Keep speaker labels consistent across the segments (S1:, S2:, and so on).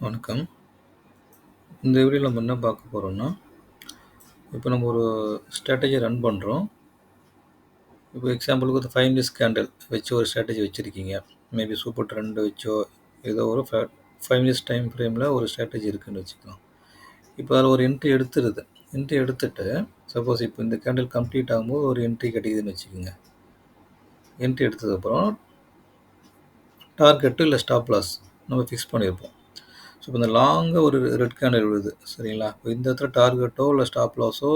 S1: வணக்கம். இந்த வீடியோல நம்ம என்ன பார்க்க போறோம்னா, இப்போ நம்ம ஒரு ஸ்ட்ராட்டஜி ரன் பண்றோம். இப்போ எக்ஸாம்பிளுக்கு ஒரு 5 மினிட்ஸ் கேண்டில் வச்சு ஒரு ஸ்ட்ராட்டஜி வச்சிருக்கீங்க. மேபி சூப்பர் ட்ரெண்ட் வச்சோ, ஏதோ ஒரு 5 மினிட்ஸ் டைம் ஃப்ரேமில ஒரு ஸ்ட்ராட்டஜி இருக்குன்னு வச்சுக்கலாம். இப்போ அதில ஒரு என்ட்ரி எடுத்துருது. என்ட்ரி எடுத்துட்டு, சப்போஸ் இப்போ இந்த கேண்டில் கம்ப்ளீட் ஆகும்போது ஒரு என்ட்ரி கிடைக்குதுன்னு வச்சுக்கோங்க. என்ட்ரி எடுத்ததுக்கப்புறம் டார்கெட்டு இல்ல ஸ்டாப் லாஸ் நம்ம ஃபிக்ஸ் பண்ணியிருப்போம். ஸோ இப்போ இந்த லாங்கா ஒரு ரெட் கேண்டில் விழுது சரிங்களா? இப்போ இந்த இடத்துல டார்கெட்டோ இல்லை ஸ்டாப் லாஸோ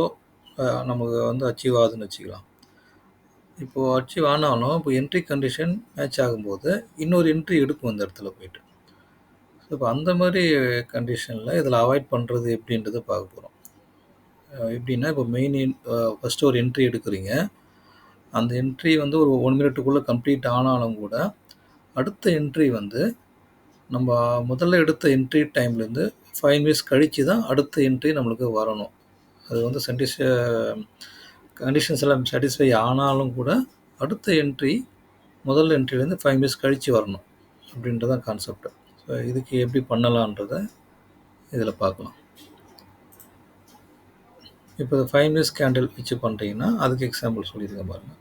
S1: நமக்கு வந்து அச்சீவ் ஆகுதுன்னு வச்சுக்கலாம். இப்போது அச்சீவ் ஆனாலும் இப்போ என்ட்ரி கண்டிஷன் மேட்ச் ஆகும்போது இன்னொரு என்ட்ரி எடுக்கும் அந்த இடத்துல போயிட்டு. ஸோ இப்போ அந்த மாதிரி கண்டிஷனில் இதில் அவாய்ட் பண்ணுறது எப்படின்றத பார்க்க போகிறோம். எப்படின்னா இப்போ ஃபஸ்ட்டு ஒரு என்ட்ரி எடுக்கிறீங்க. அந்த என்ட்ரி வந்து ஒரு 1 மினிட்டுக்குள்ளே கம்ப்ளீட் ஆனாலும் கூட அடுத்த என்ட்ரி வந்து நம்ம முதல்ல எடுத்த என்ட்ரி டைம்லேருந்து 5 மினிட்ஸ் கழித்து தான் அடுத்த என்ட்ரி நம்மளுக்கு வரணும். அது வந்து கண்டிஷன்ஸ் எல்லாம் சாட்டிஸ்ஃபை ஆனாலும் கூட அடுத்த என்ட்ரி முதல் என்ட்ரிலேருந்து 5 மினிட்ஸ் கழித்து வரணும் அப்படின்றது தான் கான்செப்ட். ஸோ இதுக்கு எப்படி பண்ணலான்றதை இதில் பார்க்கலாம். இப்போ 5 மினிட்ஸ் கேண்டில் வச்சு பண்ணுறீங்கன்னா அதுக்கு எக்ஸாம்பிள் சொல்லியிருக்கேன் பாருங்கள்.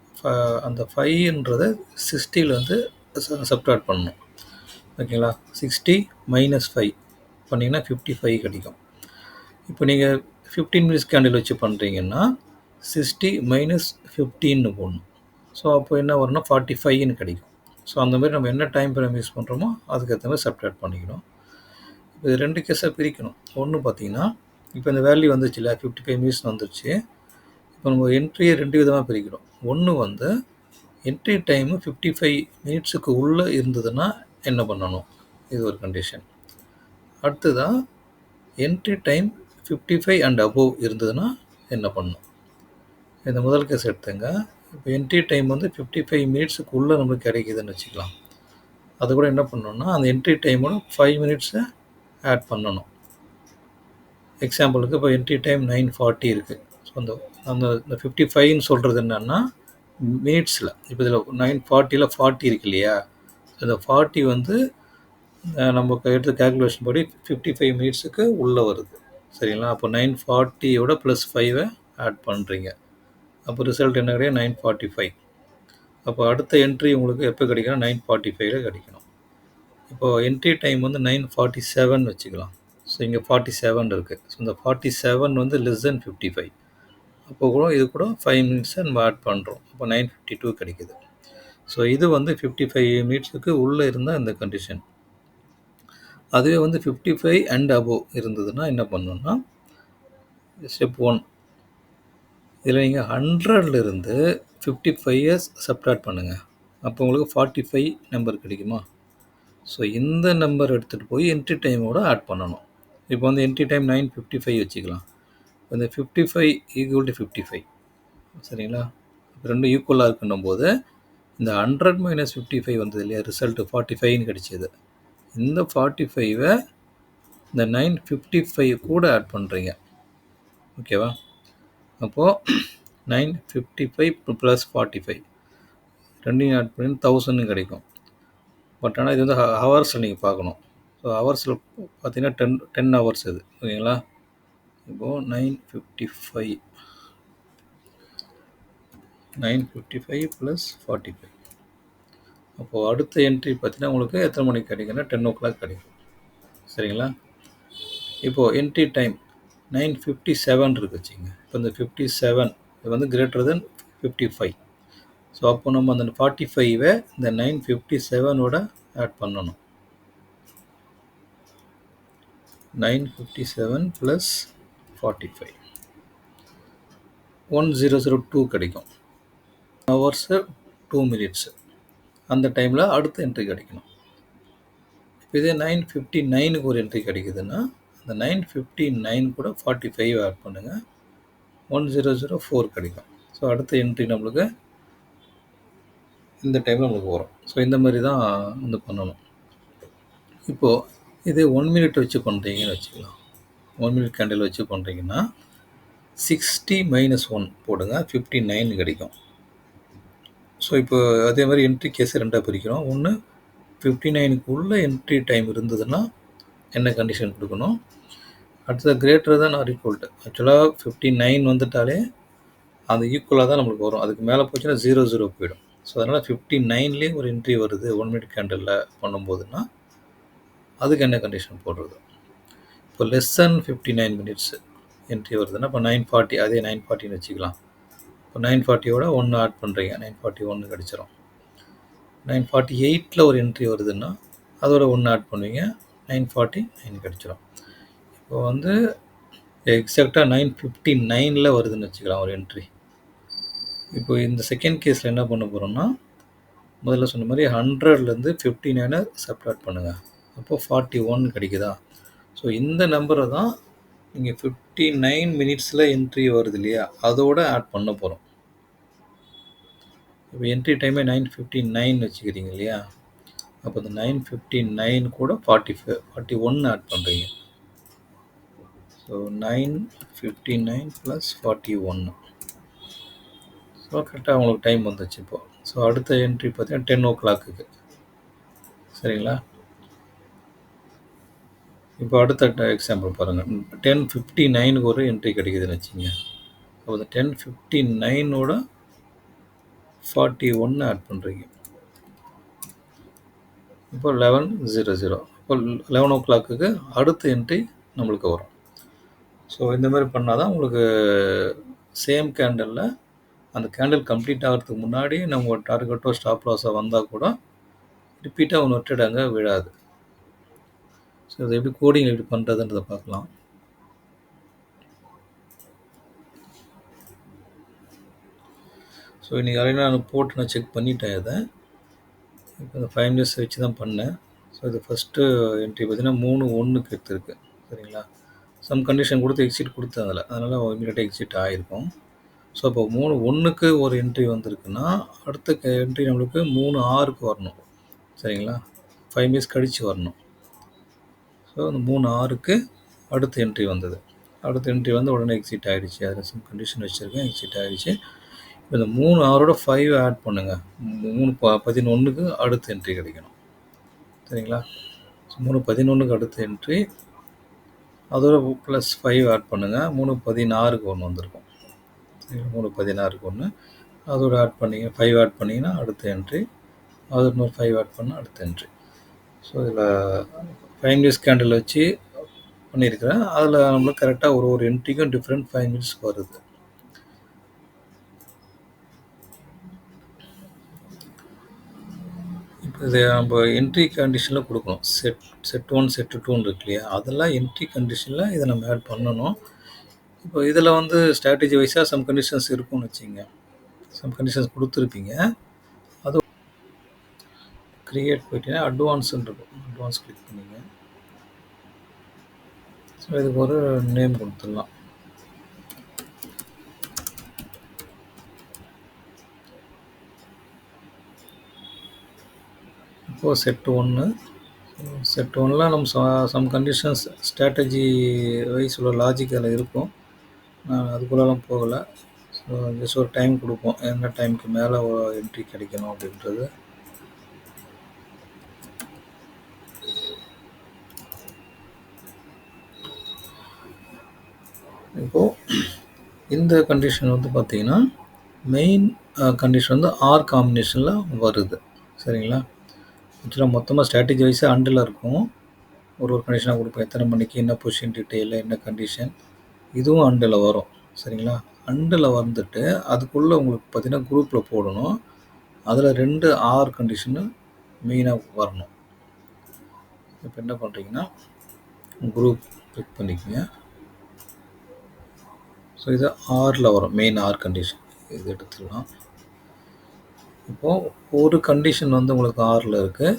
S1: அந்த 5ன்றதை 60லேருந்து சப்ட்ராக்ட் பண்ணணும். ஓகேங்களா? 60 மைனஸ் 5 பண்ணிங்கன்னா 55 கிடைக்கும். இப்போ நீங்கள் 15 மினிட்ஸ் கேண்டில் வச்சு பண்ணுறீங்கன்னா 60 மைனஸ் 15ன்னு போடணும். ஸோ அப்போ என்ன வரும்னா 45ன்னு கிடைக்கும். ஸோ அந்த மாதிரி நம்ம என்ன டைம் ஃப்ரேம் யூஸ் பண்ணுறோமோ அதுக்கேற்ற மாதிரி சப்ட்ராக்ட் பண்ணிக்கணும். இப்போ இது 2 கேஸாக பிரிக்கணும். ஒன்று பார்த்தீங்கன்னா இப்போ இந்த வேல்யூ வந்துச்சுல்ல 55 மினிட்ஸ் வந்துருச்சு. இப்போ நம்ம என்ட்ரியை 2 விதமாக பிரிக்கிறோம். ஒன்று வந்து என்ட்ரி டைமு 55 மினிட்ஸுக்கு உள்ளே இருந்ததுன்னா என்ன பண்ணணும்? இது ஒரு கண்டிஷன். அடுத்ததாக என்ட்ரி டைம் 55 அண்ட் அபோவ் இருந்ததுன்னா என்ன பண்ணணும்? இந்த முதல் கேஸ் எடுத்துங்க. இப்போ என்ட்ரி டைம் வந்து 55 மினிட்ஸுக்கு உள்ளே நம்மளுக்கு கிடைக்குதுன்னு வச்சுக்கலாம். அது கூட என்ன பண்ணணும்னா அந்த என்ட்ரி டைமோட 5 மினிட்ஸை ஆட் பண்ணணும். எக்ஸாம்பிளுக்கு இப்போ என்ட்ரி டைம் 9:40 இருக்குது. ஸோ அந்த அந்த இந்த 55ன்னு சொல்கிறது என்னென்னா மினிட்ஸில். இப்போ இதில் 9:40ல் 40 இருக்கு இல்லையா? இந்த 40 வந்து நம்ம எடுத்த கேல்குலேஷன் படி 55 மினிட்ஸுக்கு உள்ளே வருது சரிங்களா? அப்போ 9:40யோட ப்ளஸ் 5 ஆட் பண்ணுறீங்க. அப்போ ரிசல்ட் என்ன கிடைக்கும்? 9:45. அப்போ அடுத்த என்ட்ரி உங்களுக்கு எப்போ கிடைக்கணும்? 9:45ல் கிடைக்கணும். இப்போது என்ட்ரி டைம் வந்து 9:47 வச்சுக்கலாம். ஸோ இங்கே 47 இருக்குது. ஸோ இந்த 47 வந்து லெஸ் தென் 55. அப்போ கூட இது கூட 5 மினிட்ஸை நம்ம ஆட் பண்ணுறோம். அப்போ 9:52 கிடைக்குது. ஸோ இது வந்து 55 மினிட்ஸுக்கு உள்ளே இருந்தால் இந்த கண்டிஷன். அதுவே வந்து 55 அண்ட் அபோவ் இருந்ததுன்னா என்ன பண்ணணும்னா ஸ்டெப் 1 இதில் நீங்கள் 100லேருந்து 55 சப்ட்ராக்ட் பண்ணுங்கள். அப்போ உங்களுக்கு 45 நம்பர் கிடைக்குமா? ஸோ இந்த நம்பர் எடுத்துகிட்டு போய் என்ட்ரி டைமோட ஆட் பண்ணணும். இப்போ வந்து என்ட்ரி டைம் 9:55 வச்சுக்கலாம். இந்த 55 ஈக்குவல் டு 55 சரிங்களா? ரெண்டும் ஈக்குவலாக இருக்குன்னும் போது இந்த 100 மைனஸ் 55 வந்தது இல்லையா? ரிசல்ட்டு 45ன்னு கிடைச்சிது. இந்த 45 இந்த 9:55 கூட ஆட் பண்ணுறீங்க. ஓகேவா? அப்போது 9:55 ப்ளஸ் 45 ரெண்டையும் ஆட் பண்ணி 1000 கிடைக்கும். பட் ஆனால் இது வந்து ஹவர்ஸில் நீங்கள் பார்க்கணும். ஸோ ஹவர்ஸில் பார்த்தீங்கன்னா 10 ஹவர்ஸ் இது ஓகேங்களா? இப்போது 9:55 ப்ளஸ் 45. அப்போது அடுத்த என்ட்ரி பார்த்தீங்கன்னா உங்களுக்கு எத்தனை மணிக்கு கிடைக்குன்னா 10 கிடைக்கும் சரிங்களா? இப்போது என்ட்ரி டைம் 9:57 இருக்கு வச்சுங்க. இப்போ இந்த 57 இது வந்து கிரேட்டர் தென் 55. ஸோ அப்போ நம்ம அந்த 45 இந்த 9:57ஓட ஆட் பண்ணணும். 9:57 ப்ளஸ் 45 1002 கிடைக்கும். ஹவர்ஸு 2 மினிட்ஸு அந்த டைமில் அடுத்த என்ட்ரி கிடைக்கணும். இப்போ இதே 9:59க்கு ஒரு என்ட்ரி கிடைக்குதுன்னா அந்த 9:59 கூட 45 ஆட் பண்ணுங்கள். 1004 கிடைக்கும். ஸோ அடுத்த என்ட்ரி நம்மளுக்கு இந்த டைமில் நம்மளுக்கு வரும். ஸோ இந்த மாதிரி தான் வந்து பண்ணணும். இப்போது இதே 1 மினிட் வச்சு பண்ணுறீங்கன்னு வச்சுக்கலாம். 1 மினிட் கேண்டில் வச்சு பண்ணுறீங்கன்னா 60 மைனஸ் 1 போடுங்க 59 கிடைக்கும். ஸோ இப்போ அதே மாதிரி என்ட்ரி கேஸை ரெண்டாக பிரிக்கிறோம். ஒன்று 59க்கு உள்ள என்ட்ரி டைம் இருந்ததுன்னா என்ன கண்டிஷன் கொடுக்கணும். அடுத்தது greater than or equal to. ஆக்சுவலாக 59 வந்துட்டாலே அது ஈக்குவலாக தான் நம்மளுக்கு வரும். அதுக்கு மேலே போச்சுன்னா 00 போயிடும். ஸோ அதனால் 59லேயே ஒரு என்ட்ரி வருது 1 மினிட் கேண்டிலில் பண்ணும்போதுன்னா அதுக்கு என்ன கண்டிஷன் போடுறது. இப்போ லெஸ் தென் 59 மினிட்ஸ் என்ட்ரி வருதுன்னா இப்போ 940, அதே 940ன்னு வச்சுக்கலாம். இப்போ 940யோட 1 ஆட் பண்ணுறீங்க, 941 கிடச்சிரும். 948ல் ஒரு என்ட்ரி வருதுன்னா அதோட 1 ஆட் பண்ணுவீங்க, 949 கிடச்சிரும். இப்போ வந்து எக்ஸாக்டாக 959ல் வருதுன்னு வச்சுக்கலாம் ஒரு என்ட்ரி. இப்போ இந்த செகண்ட் கேஸில் என்ன பண்ண போகிறோம்னா, முதல்ல சொன்ன மாதிரி 100லேருந்து 59 சப்ட்ராக்ட் பண்ணுங்கள். அப்போது 41 கிடைக்குதா. ஸோ இந்த நம்பரை தான் நீங்கள் 59 மினிட்ஸில் என்ட்ரி வருது இல்லையா, அதோட ஆட் பண்ண போகிறோம். இப்போ என்ட்ரி டைமே 9:59 வச்சுக்கிறீங்க இல்லையா, அப்போ இந்த 9:59 கூட 41 ஆட் பண்ணுறீங்க. ஸோ 9:59 + 41. ஸோ கரெக்டாக உங்களுக்கு டைம் வந்துச்சு இப்போ. ஸோ அடுத்த என்ட்ரி பார்த்தீங்கன்னா 10 o'clock. சரிங்களா. இப்போ அடுத்த எக்ஸாம்பிள் பாருங்கள். 10:59க்கு ஒரு என்ட்ரி கிடைக்குதுன்னு வச்சுங்க. அப்போ இந்த 10:59ஓட 41 ஆட் பண்ணுறீங்க. இப்போ 11:00. இப்போ 11 o'clockக்கு அடுத்த என்ட்ரி நம்மளுக்கு வரும். ஸோ இந்த மாதிரி பண்ணால் தான் உங்களுக்கு சேம் கேண்டலில் அந்த கேண்டில் கம்ப்ளீட் ஆகிறதுக்கு முன்னாடி நம்ம டார்கெட்டோ ஸ்டாப் லாஸோ வந்தால் கூட ரிப்பீட்டாக ஒன்று ஒட்டட் அங்கே விழாது. ஸோ இது எப்படி கோடிங் எப்படி பண்ணுறதுன்றதை பார்க்கலாம். ஸோ இன்றைக்கி ஆல்ரெடி நான் போட்டு நான் செக் பண்ணிட்டேன். இதை இப்போ இந்த 5 minutes வச்சு தான் பண்ணேன். ஸோ இது ஃபஸ்ட்டு என்ட்ரி பார்த்தீங்கன்னா 3:1க்கு எடுத்துருக்கு. சரிங்களா. சம் கண்டிஷன் கொடுத்து எக்ஸிட் கொடுத்தேன் அதில், அதனால் இமீடியட்டாக எக்ஸிட் ஆகிருக்கும். ஸோ இப்போ 3:1க்கு ஒரு என்ட்ரி வந்திருக்குன்னா அடுத்த என்ட்ரி நம்மளுக்கு 3:6க்கு வரணும். சரிங்களா. 5 minutes கழித்து வரணும். ஸோ அந்த 3:6க்கு அடுத்த என்ட்ரி வந்தது. அடுத்த என்ட்ரி வந்து உடனே எக்ஸிட் ஆகிடுச்சு. அதில் சம் கண்டிஷன் வச்சுருக்கேன், எக்ஸிட் ஆகிடுச்சு. இப்போ இந்த 3:6ஓட 5 ஆட் பண்ணுங்கள். 3:11க்கு அடுத்த என்ட்ரி கிடைக்கணும். சரிங்களா. 3:11க்கு அடுத்த என்ட்ரி, அதோட +5 ஆட் பண்ணுங்கள். 3:16க்கு ஒன்று வந்திருக்கும். சரிங்களா. 3:16க்கு ஒன்று, அதோட ஆட் பண்ணிங்க 5 ஆட் பண்ணிங்கன்னா அடுத்த என்ட்ரி, அது இன்னொரு 5 ஆட் பண்ணால் அடுத்த என்ட்ரி. ஸோ இதில் 5 minutes கேண்டில் வச்சு பண்ணியிருக்கிறேன். அதில் நம்மளுக்கு கரெக்டாக ஒரு என்ட்ரிக்கும் டிஃப்ரெண்ட் 5 minutes வருது. இப்போ இது நம்ம என்ட்ரி கண்டிஷனில் கொடுக்கணும். செட் 1 செட் 2ன்னு இருக்கு இல்லையா, அதெல்லாம் என்ட்ரி கண்டிஷனில் இதை நம்ம ஆட் பண்ணணும். இப்போ இதில் வந்து ஸ்ட்ராட்டஜி வைஸாக சம் கண்டிஷன்ஸ் இருக்கும்னு வச்சுங்க. சம் கண்டிஷன்ஸ் கொடுத்துருப்பீங்க. அது க்ரியேட் போயிட்டீங்கன்னா அட்வான்ஸ்ன்னு இருக்கும். அட்வான்ஸ் கிளிக் பண்ணிங்க. ஸோ இதுக்கு ஒரு நேம் கொடுத்துடலாம். இப்போது செட் 1. செட் 1ல் நம்ம சம் கண்டிஷன்ஸ் ஸ்ட்ராட்டஜி வைஸ் உள்ள லாஜிக் அதில் இருக்கும். நான் அதுக்குள்ளெல்லாம் போகலை. ஸோ ஜஸ்ட் ஒரு டைம் கொடுப்போம், என்ன டைமுக்கு மேலே என்ட்ரி கிடைக்கணும் அப்படின்றது. இப்போது இந்த கண்டிஷன் வந்து பார்த்திங்கன்னா மெயின் கண்டிஷன் வந்து ஆர் காம்பினேஷனில் வருது. சரிங்களா. ஆக்சுவலாக மொத்தமாக ஸ்ட்ராட்டஜி வைஸாக அண்டில் இருக்கும். ஒரு கண்டிஷனாக கொடுப்போம், எத்தனை மணிக்கு, என்ன பொசிஷன் டீட்டெயிலில், என்ன கண்டிஷன், இதுவும் அண்டில் வரும். சரிங்களா. அண்டில் வந்துட்டு அதுக்குள்ளே உங்களுக்கு பார்த்திங்கன்னா குரூப்பில் போடணும். அதில் 2 ஆர் கண்டிஷனு மெயினாக வரணும். இப்போ என்ன பண்ணுறீங்கன்னா குரூப் கிளிக் பண்ணிக்கோங்க. ஸோ இது ஆரில் வரும், மெயின் ஆர் கண்டிஷன். இது எடுத்துடலாம். இப்போது ஒரு கண்டிஷன் வந்து உங்களுக்கு ஆரில் இருக்குது.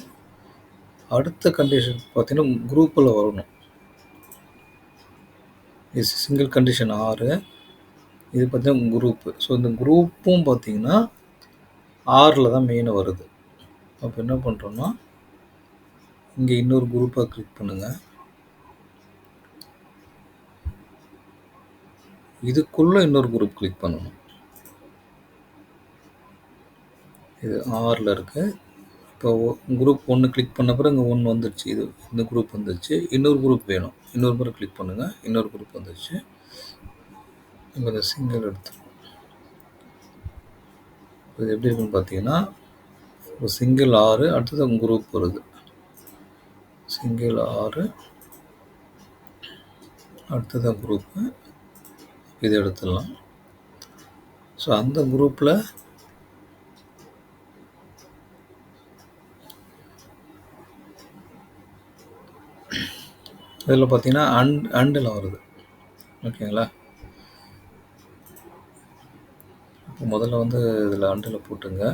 S1: அடுத்த கண்டிஷன் பார்த்தீங்கன்னா குரூப்பில் வரணும். இது சிங்கிள் கண்டிஷன் 6, இது பார்த்தீங்கன்னா குரூப்பு. ஸோ இந்த குரூப்பும் பார்த்தீங்கன்னா ஆரில் தான் மெயினாக வருது. அப்போ என்ன பண்ணுறோன்னா இங்கே இன்னொரு குரூப்பாக கிளிக் பண்ணுங்கள். இதுக்குள்ளே இன்னொரு குரூப் கிளிக் பண்ணணும். இது ஆரில் இருக்குது. இப்போ குரூப் 1 கிளிக் பண்ண பிறகு இங்கே 1 வந்துருச்சு. இந்த குரூப் வந்துருச்சு. இன்னொரு குரூப் வேணும். இன்னொரு முறை கிளிக் பண்ணுங்கள். இன்னொரு குரூப் வந்துருச்சு. இப்போ இந்த சிங்கிள் எடுத்துருவோம். இது எப்படி இருக்குன்னு பார்த்தீங்கன்னா, ஒரு சிங்கிள் 6 அடுத்தது குரூப் வருது. சிங்கிள் 6 அடுத்ததான் குரூப்பு. இதை எடுத்துடலாம். ஸோ அந்த குரூப்பில் இதில் பார்த்தீங்கன்னா அண்டில் வருது. ஓகேங்களா? இப்போ முதல்ல வந்து இதில் அண்டில் போட்டுங்க.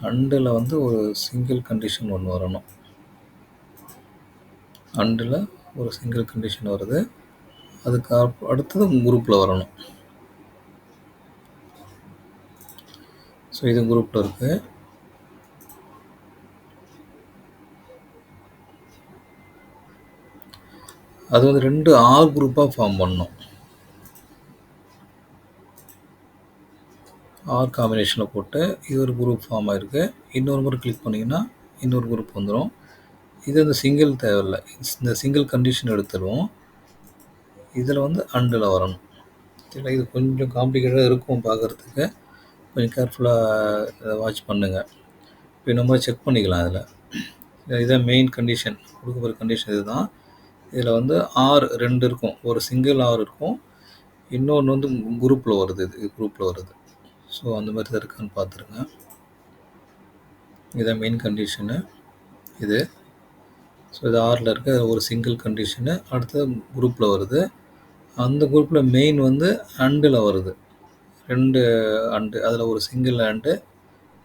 S1: அண்டில் வந்து ஒரு சிங்கிள் கண்டிஷன் ஒன்று வரணும். அண்டில் ஒரு சிங்கிள் கண்டிஷன் வருது. அதுக்கு அடுத்தது குரூப்பில் வரணும். ஸோ இது குரூப்பில் இருக்குது. அது வந்து 2 ஆர் குரூப்பாக ஃபார்ம் பண்ணணும். ஆர் காம்பினேஷனில் போட்டு இது ஒரு குரூப் ஃபார்ம் ஆகிருக்கு. இன்னொரு முறை கிளிக் பண்ணிங்கன்னா இன்னொரு குரூப் வந்துடும். இது வந்து சிங்கிள் தேவையில்லை. இந்த சிங்கிள் கண்டிஷன் எடுத்துடுவோம். இதில் வந்து அண்டில் வரணும். இல்லை, இது கொஞ்சம் காம்ப்ளிகேட்டாக இருக்கும் பார்க்குறதுக்கு. கொஞ்சம் கேர்ஃபுல்லாக வாட்ச் பண்ணுங்கள். இப்போ நம்ம செக் பண்ணிக்கலாம். இதான் மெயின் கண்டிஷன். கொடுக்க போகிற கண்டிஷன் இதுதான். இதில் வந்து ஆர் 2 இருக்கும். ஒரு சிங்கிள் ஆர் இருக்கும். இன்னொன்று வந்து குரூப்பில் வருது. இது குரூப்பில் வருது. ஸோ அந்த மாதிரி தான் இருக்கான்னு பார்த்துருங்க. இதான் மெயின் கண்டிஷனு இது. ஸோ இது ஆரில் இருக்க ஒரு சிங்கிள் கண்டிஷனு. அடுத்தது குரூப்பில் வருது. அந்த குரூப்பில் மெயின் வந்து அண்டில் வருது. 2 அண்டு, அதில் ஒரு சிங்கிள் அண்டு,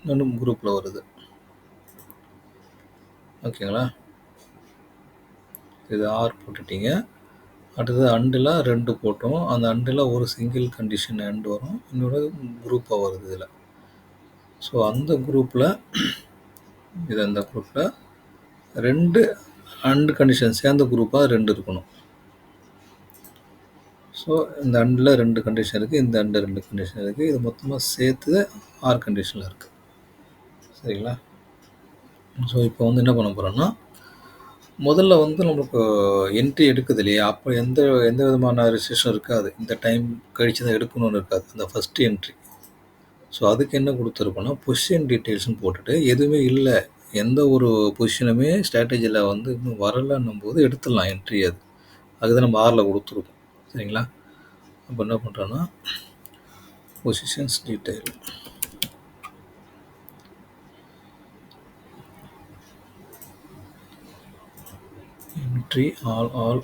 S1: இன்னொன்று குரூப்பில் வருது. ஓகேங்களா? இது ஆர் போட்டுட்டீங்க. அடுத்தது அண்டில் 2 போட்டோம். அந்த அண்டில் ஒரு சிங்கிள் கண்டிஷன் அண்டு வரும். இன்னொரு குரூப்பாக வருது இதில். ஸோ அந்த குரூப்பில் இது அந்த குரூப்பில் 2 அண்டு கண்டிஷன் சேர்ந்த குரூப்பாக 2 இருக்கணும். ஸோ இந்த அண்டில் 2 கண்டிஷன் இருக்குது. இந்த அண்டு 2 கண்டிஷன் இருக்குது. இது மொத்தமாக சேர்த்து ஆர் கண்டிஷனில் இருக்குது. சரிங்களா? ஸோ இப்போ வந்து என்ன பண்ண போகிறோன்னா, முதல்ல வந்து நமக்கு என்ட்ரி எடுக்குது இல்லையா? அப்போ எந்த விதமான ரெஸ்ட்ரிக்ஷன் இருக்காது. இந்த டைம் கழிச்சு தான் எடுக்கணும்னு இருக்காது. அந்த ஃபஸ்ட்டு என்ட்ரி. ஸோ அதுக்கு என்ன கொடுத்துருக்கோன்னா, பொசிஷன் டீட்டெயில்ஸ்னு போட்டுட்டு எதுவுமே இல்லை, எந்த ஒரு பொசிஷனுமே ஸ்ட்ராட்டஜியில் வந்து இன்னும் வரலன்னும் போது எடுத்துடலாம் என்ட்ரி. அதுதான் நம்ம ஆரில் கொடுத்துருக்கோம். சரிங்களா? அப்போ என்ன பண்ணுறோன்னா, positions detail entry all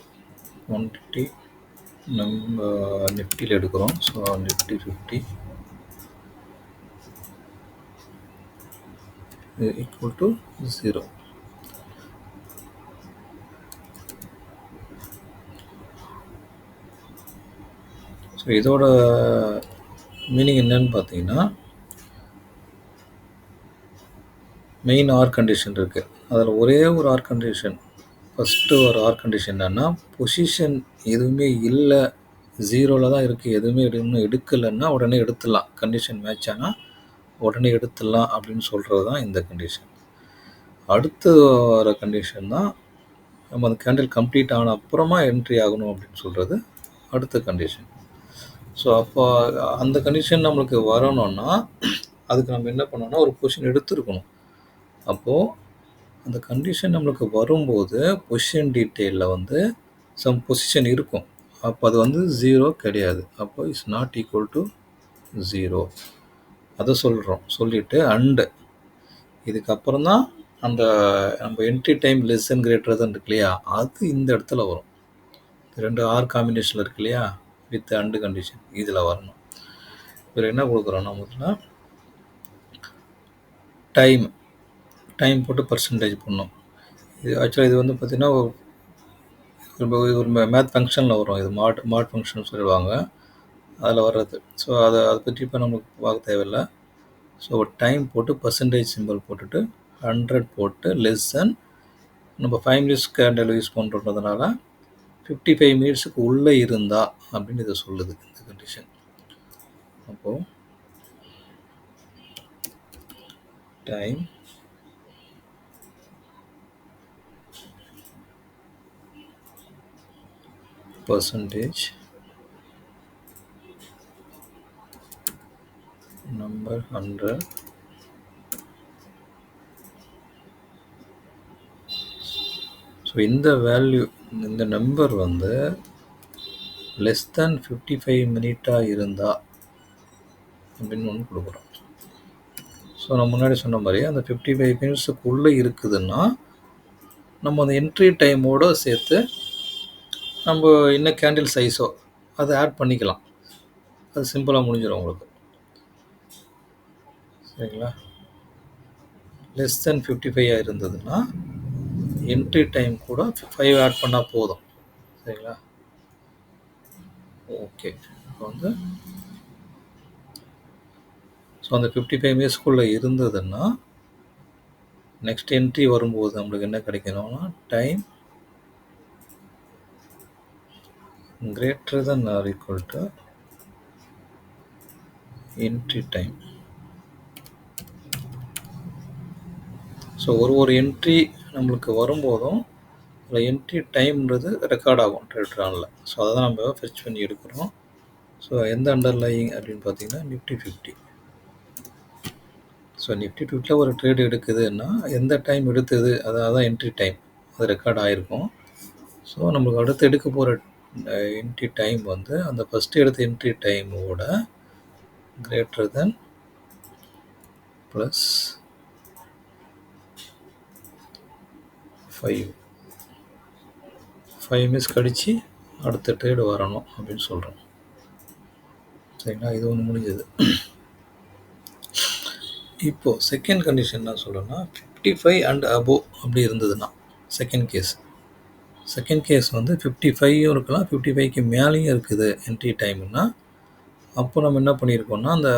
S1: quantity நம்ம நிஃப்டியில் எடுக்கிறோம். So Nifty 50 equal to 0. So இதோட மீனிங் என்னன்னு பார்த்தீங்கன்னா, மெயின் ஆர் கண்டிஷன் இருக்குது. அதில் ஒரே ஒரு ஆர் கண்டிஷன், ஃபஸ்ட்டு ஒரு ஆர் கண்டிஷன் என்னென்னா, பொசிஷன் எதுவுமே இல்லை, 0ல் தான் இருக்குது, எதுவுமே இன்னும் எடுக்கலைன்னா உடனே எடுத்துடலாம். கண்டிஷன் மேட்ச் ஆனால் உடனே எடுத்துடலாம் அப்படின்னு சொல்கிறது தான் இந்த கண்டிஷன். அடுத்து வர கண்டிஷன் தான் நம்ம அந்த கேண்டில் கம்ப்ளீட் ஆன அப்புறமா என்ட்ரி ஆகணும் அப்படின்னு சொல்கிறது அடுத்த கண்டிஷன். ஸோ அப்போ அந்த கண்டிஷன் நம்மளுக்கு வரணும்னா அதுக்கு நம்ம என்ன பண்ணோம்னா, ஒரு பொசிஷன் எடுத்துருக்கணும். அப்போது அந்த கண்டிஷன் நம்மளுக்கு வரும்போது பொசிஷன் டீட்டெயிலில் வந்து சம் பொசிஷன் இருக்கும். அப்போ அது வந்து 0 கிடையாது. அப்போ இட்ஸ் நாட் ஈக்குவல் டு 0 அதை சொல்கிறோம். சொல்லிவிட்டு அண்டு இதுக்கப்புறம் தான் அந்த நம்ம entry time less and greater than இருக்கு இல்லையா, அது இந்த இடத்துல வரும். 2 ஆர் காம்பினேஷனில் இருக்கு இல்லையா, வித் அண்டு கண்டிஷன் இதில் வரணும். இதில் என்ன கொடுக்குறோன்னா, முதல்ல டைம் போட்டு பர்சன்டேஜ் பண்ணணும். இது ஆக்சுவலாக இது வந்து பார்த்திங்கன்னா ஒரு மேத் ஃபங்க்ஷனில் வரும். இது மாட் ஃபங்க்ஷன் சொல்லுவாங்க, அதில் வர்றது. ஸோ அதை பற்றி இப்போ நமக்கு பார்க்க தேவையில்லை. ஸோ டைம் போட்டு பர்சன்டேஜ் சிம்பிள் போட்டுட்டு 100 போட்டு லெஸ் தென், நம்ம 5 மினிட்ஸ் கேண்டில் யூஸ் பண்ணுறதுனால 55 மினிட்ஸுக்கு உள்ளே இருந்தா அப்படின்னு இதை சொல்லுது இந்த கண்டிஷன். அப்போது டைம் percentage number 100 ஸோ இந்த வேல்யூ இந்த நம்பர் வந்து லெஸ் தேன் 55 மினிட்டாக இருந்தா அப்படின்னு ஒன்று கொடுக்குறோம். ஸோ நான் முன்னாடி சொன்ன மாதிரி அந்த 55 மினிட்ஸுக்குள்ளே இருக்குதுன்னா நம்ம அந்த என்ட்ரி டைமோடு சேர்த்து நம்ம என்ன கேண்டில் சைஸோ அதை ஆட் பண்ணிக்கலாம். அது சிம்பிளாக முடிஞ்சிடும் உங்களுக்கு. சரிங்களா? லெஸ் தென் 55 இருந்ததுன்னா என்ட்ரி டைம் கூட 5 ஆட் பண்ணால் போதும். சரிங்களா? ஓகே. இப்போ வந்து ஸோ அந்த 55 மினிட்ஸ்க்குள்ளே இருந்ததுன்னா நெக்ஸ்ட் என்ட்ரி வரும்போது நம்மளுக்கு என்ன கிடைக்கணும்னா time greater than or equal to entry time. So ஒரு என்ட்ரி நம்மளுக்கு வரும்போதும் அதில் என்ட்ரி டைம்ன்றது ரெக்கார்ட் ஆகும் ட்ரேட்ரானில். ஸோ அதை தான் நம்ம ஃபெச் பண்ணி எடுக்கிறோம். ஸோ எந்த அண்டர்லையிங் அப்படின்னு பார்த்தீங்கன்னா நிஃப்டி 50. ஸோ நிஃப்டி 50 ஒரு ட்ரேட் எடுக்குதுன்னா எந்த டைம் எடுத்தது அதான் என்ட்ரி டைம் அது ரெக்கார்ட் ஆகிருக்கும். ஸோ நம்மளுக்கு அடுத்து எடுக்க போகிற என்ட்ரி டைம் வந்து அந்த ஃபஸ்ட்டு எடுத்த என்ட்ரி டைமோட கிரேட்டர் தென் ப்ளஸ் 5 மினிட்ஸ் கழித்து அடுத்த ட்ரேடு வரணும் அப்படின்னு சொல்கிறோம். சரிங்களா? இது ஒன்று முடிஞ்சது. இப்போது செகண்ட் கண்டிஷன் என்ன சொல்கிறேன்னா 55 அண்ட் அபோவ் அப்படி இருந்ததுன்னா செகண்ட் கேஸ் வந்து 55யும் இருக்கலாம், 55க்கு மேலேயும் இருக்குது என்ட்ரி டைம்னா அப்போ நம்ம என்ன பண்ணியிருக்கோம்னா அந்த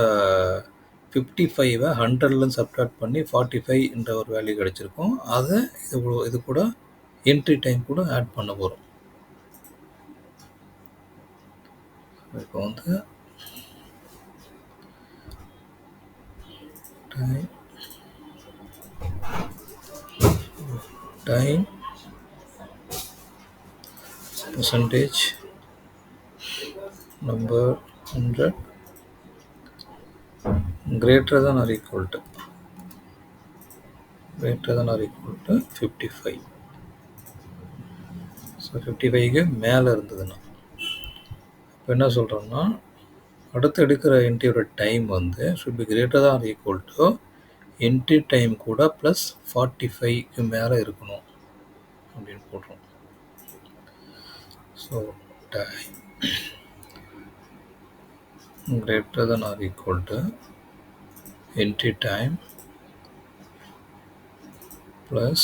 S1: 55 100லேருந்து சப்ட்ராக்ட் பண்ணி 45 என்ற ஒரு வேல்யூ கிடச்சிருக்கும். அதை இது கூட என்ட்ரி டைம் கூட ஆட் பண்ண போகிறோம். இப்போ வந்து time percentage number 100 greater than or equal to 55. So 55க்கு மேலே இருந்ததுன்னா இப்போ என்ன சொல்கிறோம்னா அடுத்து எடுக்கிற என்ட்ரியோட டைம் வந்து should be greater than or equal to entry time கூட ப்ளஸ் 45க்கு மேலே இருக்கணும் அப்படின்னு போடுறோம். So time greater than or equal to entry time plus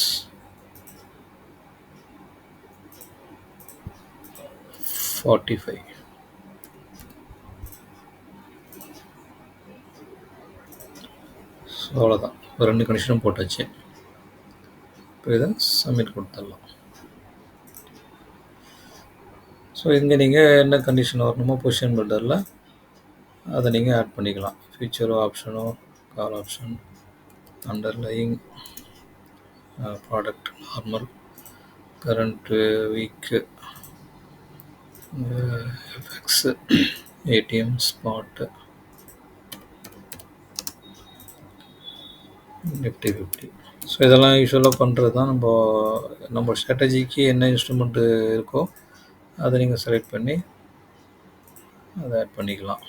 S1: 45. So அவ்வளோதான், ரெண்டு கண்டிஷனும் போட்டாச்சு. இப்போ இதை சப்மிட் கொடுத்துடலாம். ஸோ இங்கே நீங்கள் என்ன கண்டிஷன் வரணுமோ பொசிஷன் பில்டரில் அதை நீங்கள் ஆட் பண்ணிக்கலாம். ஃபியூச்சரோ ஆப்ஷனோ call option underlying product normal current week FX ATM spot Nifty 50. ஸோ இதெல்லாம் யூஸ்வலாக பண்ணுறது தான். நம்ம ஸ்ட்ராட்டஜிக்கு என்ன இன்ஸ்ட்ருமெண்ட்டு இருக்கோ அதை நீங்கள் செலக்ட் பண்ணி அதை ஆட் பண்ணிக்கலாம்.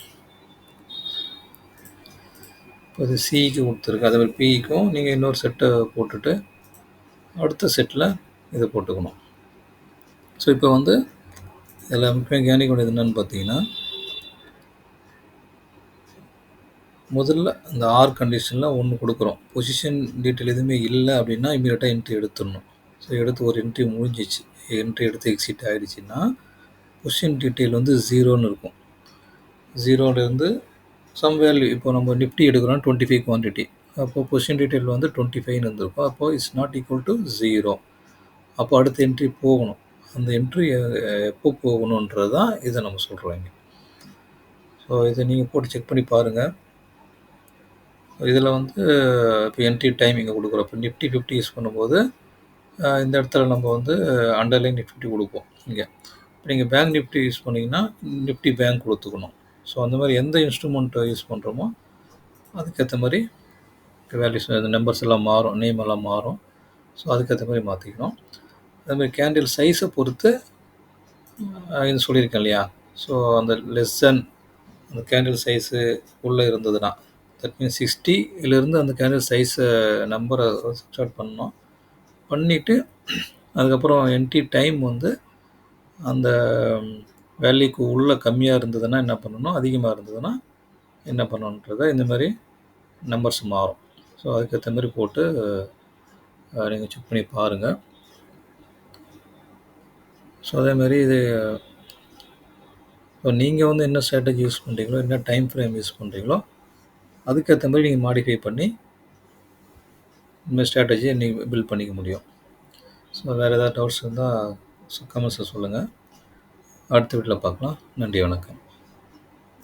S1: இப்போ இது சிக்கு கொடுத்துருக்கு, அதே மாதிரி பிக்கும் நீங்கள் இன்னொரு செட்டை போட்டுட்டு அடுத்த செட்டில் இதை போட்டுக்கணும். ஸோ இப்போ வந்து இதில் முக்கியம் கவனிக்க வேண்டியது என்னென்னு பார்த்தீங்கன்னா முதல்ல இந்த ஆர் கண்டிஷனில் ஒன்று கொடுக்குறோம். பொசிஷன் டீட்டெயில் எதுவுமே இல்லை அப்படின்னா இமீடியட்டாக என்ட்ரி எடுத்துடணும். ஸோ எடுத்து ஒரு என்ட்ரி முடிஞ்சிச்சு, என்ட்ரி எடுத்து எக்ஸிட் ஆகிடுச்சின்னா பொசிஷன் டீட்டெயில் வந்து 0ன்னு இருக்கும். 0லேருந்து சம் வேல்யூ இப்போ நம்ம நிஃப்டி எடுக்கிறோம் 25 குவான்டிட்டி, அப்போது பொசிஷன் டீட்டெயில் வந்து 25ன்னு இருந்திருக்கும். அப்போது இட்ஸ் நாட் ஈக்குவல் டு 0. அப்போ அடுத்த என்ட்ரி போகணும். அந்த என்ட்ரி எப்போ போகணுன்றது தான் இதை நம்ம சொல்கிறோம் இங்கே. ஸோ இதை நீங்கள் போட்டு செக் பண்ணி பாருங்கள். இதில் வந்து இப்போ என்ட்ரி டைம் இங்கே கொடுக்குறோம். இப்போ நிஃப்டி 50 யூஸ் பண்ணும்போது இந்த இடத்துல நம்ம வந்து அண்டர்லைன் நிஃப்டி கொடுப்போம். இங்கே இப்போ நீங்கள் பேங்க் நிஃப்டி யூஸ் பண்ணிங்கன்னா நிஃப்டி பேங்க் கொடுத்துக்கணும். ஸோ அந்த மாதிரி எந்த இன்ஸ்ட்ருமெண்ட்டை யூஸ் பண்ணுறோமோ அதுக்கேற்ற மாதிரி வேல்யூஸ் அந்த நம்பர்ஸ் எல்லாம் மாறும், நேம் எல்லாம் மாறும். ஸோ அதுக்கேற்ற மாதிரி மாற்றிக்கணும். அதேமாதிரி கேண்டில் சைஸை பொறுத்து இது சொல்லியிருக்கேன் இல்லையா? ஸோ அந்த லெஸ் தென் அந்த கேண்டில் சைஸு உள்ளே இருந்ததுன்னா, தட் மீன்ஸ் 60லேருந்து அந்த கேண்டில் சைஸை நம்பரை ஸ்டார்ட் பண்ணணும். பண்ணிவிட்டு அதுக்கப்புறம் என்ட்ரி டைம் வந்து அந்த வேல்யூக்கு உள்ளே கம்மியாக இருந்ததுன்னா என்ன பண்ணணும், அதிகமாக இருந்ததுன்னா என்ன பண்ணணுன்றதை இந்த மாதிரி நம்பர்ஸ் மாறும். ஸோ அதுக்கேற்ற மாதிரி போட்டு நீங்கள் செக் பண்ணி பாருங்கள். ஸோ அதேமாதிரி இது இப்போ நீங்கள் வந்து என்ன ஸ்ட்ராட்டஜி யூஸ் பண்ணுறீங்களோ, என்ன டைம் ஃப்ரேம் யூஸ் பண்ணுறீங்களோ அதுக்கேற்ற மாதிரி நீங்கள் மாடிஃபை பண்ணி இந்த ஸ்ட்ராட்டஜியை நீங்கள் பில்ட் பண்ணிக்க முடியும். ஸோ வேறு ஏதாவது டவுட்ஸ் இருந்தால் கமெண்ட்ஸில் சொல்லுங்கள். அடுத்த வீட்டில் பார்க்கலாம். நன்றி, வணக்கம்.